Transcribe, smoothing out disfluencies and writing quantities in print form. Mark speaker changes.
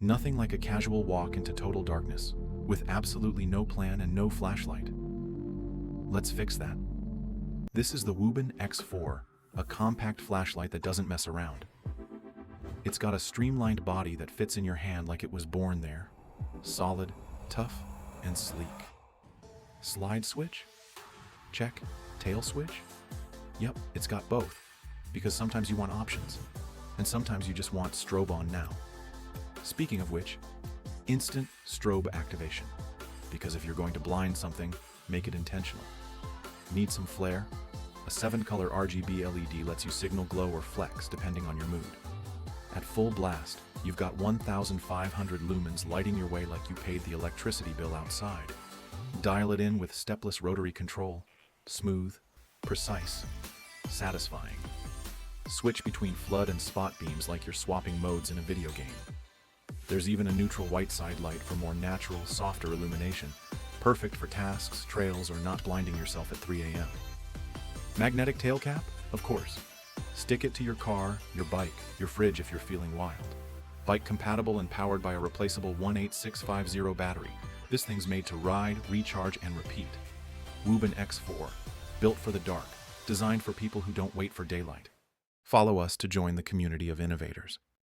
Speaker 1: Nothing like a casual walk into total darkness, with absolutely no plan and no flashlight. Let's fix that. This is the WUBEN X4, a compact flashlight that doesn't mess around. It's got a streamlined body that fits in your hand like it was born there. Solid, tough, and sleek. Slide switch? Check. Tail switch? Yep, it's got both. Because sometimes you want options, and sometimes you just want strobe on now. Speaking of which, instant strobe activation. Because if you're going to blind something, make it intentional. Need some flair? A 7-color RGB LED lets you signal glow or flex depending on your mood. At full blast, you've got 1,500 lumens lighting your way like you paid the electricity bill outside. Dial it in with stepless rotary control. Smooth, precise, satisfying. Switch between flood and spot beams like you're swapping modes in a video game. There's even a neutral white side light for more natural, softer illumination, perfect for tasks, trails, or not blinding yourself at 3 a.m. Magnetic tail cap? Of course. Stick it to your car, your bike, your fridge if you're feeling wild. Bike compatible and powered by a replaceable 18650 battery. This thing's made to ride, recharge, and repeat. WUBEN X4, built for the dark, designed for people who don't wait for daylight. Follow us to join the community of innovators.